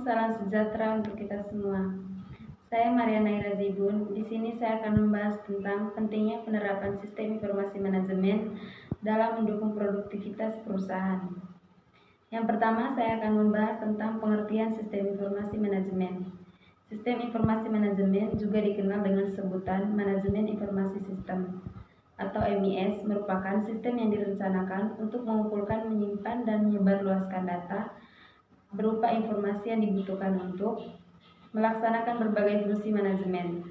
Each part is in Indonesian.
Salam sejahtera untuk kita semua. Saya Mariana Irazibun. Di sini saya akan membahas tentang pentingnya penerapan sistem informasi manajemen dalam mendukung produktivitas perusahaan. Yang pertama, saya akan membahas tentang pengertian sistem informasi manajemen. Sistem informasi manajemen juga dikenal dengan sebutan manajemen informasi sistem atau MIS, merupakan sistem yang direncanakan untuk mengumpulkan, menyimpan, dan menyebarluaskan data berupa informasi yang dibutuhkan untuk melaksanakan berbagai fungsi manajemen.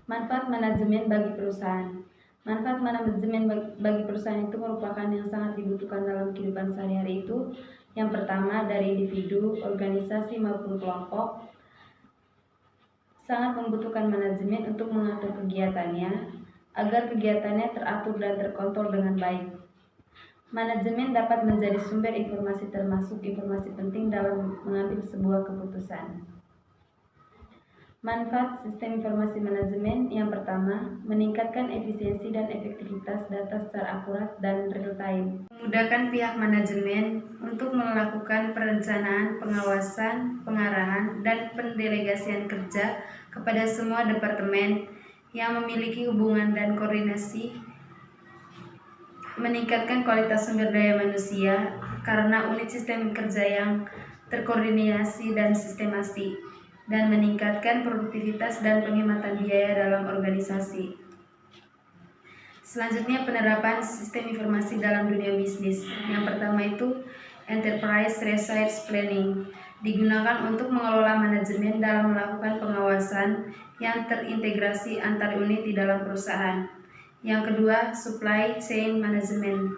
Manfaat manajemen bagi perusahaan. Manfaat manajemen bagi perusahaan itu merupakan yang sangat dibutuhkan dalam kehidupan sehari-hari itu. Yang pertama, dari individu, organisasi maupun kelompok sangat membutuhkan manajemen untuk mengatur kegiatannya agar kegiatannya teratur dan terkontrol dengan baik. Manajemen dapat menjadi sumber informasi termasuk informasi penting dalam mengambil sebuah keputusan. Manfaat sistem informasi manajemen yang pertama, meningkatkan efisiensi dan efektivitas data secara akurat dan real time. Memudahkan pihak manajemen untuk melakukan perencanaan, pengawasan, pengarahan, dan pendelegasian kerja kepada semua departemen yang memiliki hubungan dan koordinasi. Meningkatkan kualitas sumber daya manusia karena unit sistem kerja yang terkoordinasi dan sistematis, dan meningkatkan produktivitas dan penghematan biaya dalam organisasi. Selanjutnya, penerapan sistem informasi dalam dunia bisnis. Yang pertama itu Enterprise Resource Planning, digunakan untuk mengelola manajemen dalam melakukan pengawasan yang terintegrasi antar unit di dalam perusahaan. Yang kedua, Supply Chain Management,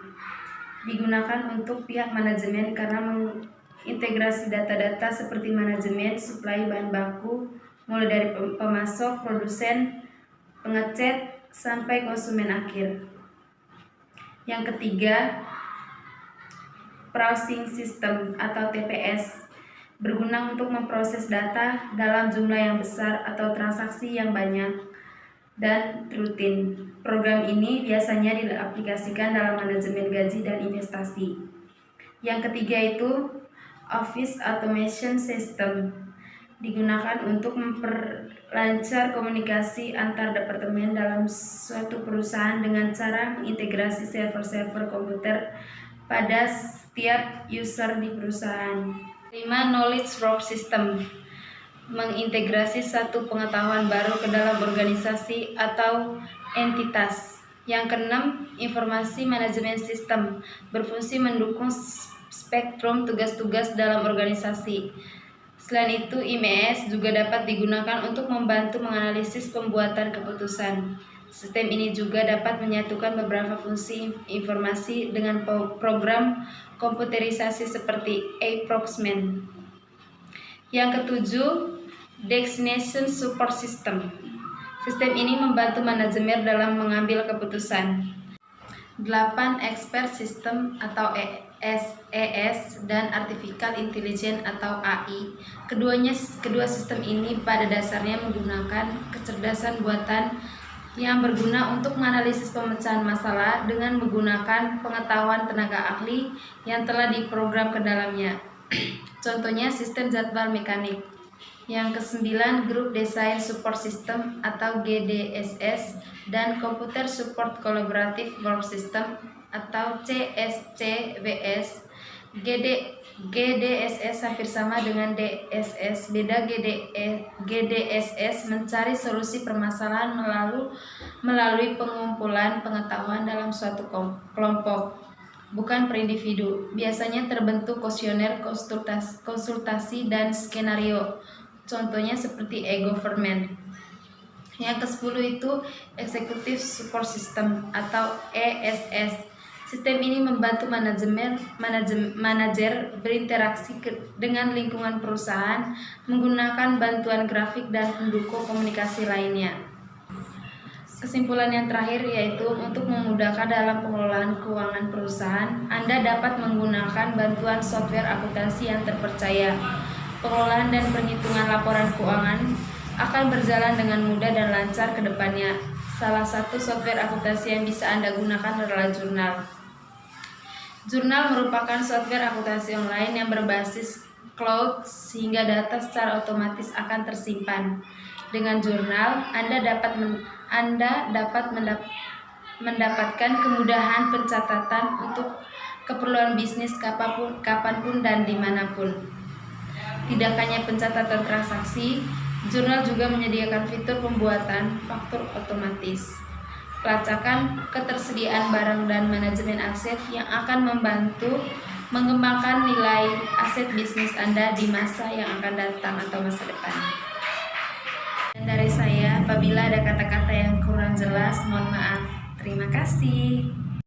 digunakan untuk pihak manajemen karena mengintegrasi data-data seperti manajemen suplai bahan baku, mulai dari pemasok, produsen, pengecat, sampai konsumen akhir. Yang ketiga, Processing System atau TPS, berguna untuk memproses data dalam jumlah yang besar atau transaksi yang banyak dan rutin. Program ini biasanya diaplikasikan dalam manajemen gaji dan investasi. Yang ketiga itu Office Automation System, digunakan untuk memperlancar komunikasi antar departemen dalam suatu perusahaan dengan cara mengintegrasi server-server komputer pada setiap user di perusahaan. 5. Knowledge Work System, mengintegrasi satu pengetahuan baru ke dalam organisasi atau entitas. Yang keenam, Informasi Manajemen Sistem, berfungsi mendukung spektrum tugas-tugas dalam organisasi. Selain itu, IMS juga dapat digunakan untuk membantu menganalisis pembuatan keputusan. Sistem ini juga dapat menyatukan beberapa fungsi informasi dengan program komputerisasi seperti approximation. Yang ketujuh, Destination Support System. Sistem ini membantu manajemen dalam mengambil keputusan. 8. Expert System atau ES dan Artificial Intelligence atau AI. Kedua sistem ini pada dasarnya menggunakan kecerdasan buatan yang berguna untuk menganalisis pemecahan masalah dengan menggunakan pengetahuan tenaga ahli yang telah diprogram ke dalamnya. Contohnya sistem jadwal mekanik. Yang kesembilan, Group Design Support System atau GDSS dan Computer Support Collaborative Work System atau CSCWS. GDSS hampir sama dengan DSS. Beda GDSS mencari solusi permasalahan melalui pengumpulan pengetahuan dalam suatu kelompok, bukan per individu. Biasanya terbentuk kuesioner, konsultasi, dan skenario. Contohnya seperti e-government. Yang ke-10 itu Executive Support System atau ESS. Sistem ini membantu manajer berinteraksi dengan lingkungan perusahaan menggunakan bantuan grafik dan pendukung komunikasi lainnya. Kesimpulan yang terakhir yaitu untuk memudahkan dalam pengelolaan keuangan perusahaan, Anda dapat menggunakan bantuan software akuntansi yang terpercaya. Pengelolaan dan perhitungan laporan keuangan akan berjalan dengan mudah dan lancar ke depannya. Salah satu software akuntansi yang bisa Anda gunakan adalah Jurnal. Jurnal merupakan software akuntansi online yang berbasis cloud sehingga data secara otomatis akan tersimpan. Dengan jurnal, Anda dapat mendapatkan kemudahan pencatatan untuk keperluan bisnis kapanpun dan dimanapun. Tidak hanya pencatatan transaksi, jurnal juga menyediakan fitur pembuatan faktur otomatis, pelacakan ketersediaan barang dan manajemen aset yang akan membantu mengembangkan nilai aset bisnis Anda di masa yang akan datang atau masa depan. Dan dari saya, apabila ada kata-kata yang kurang jelas, mohon maaf. Terima kasih.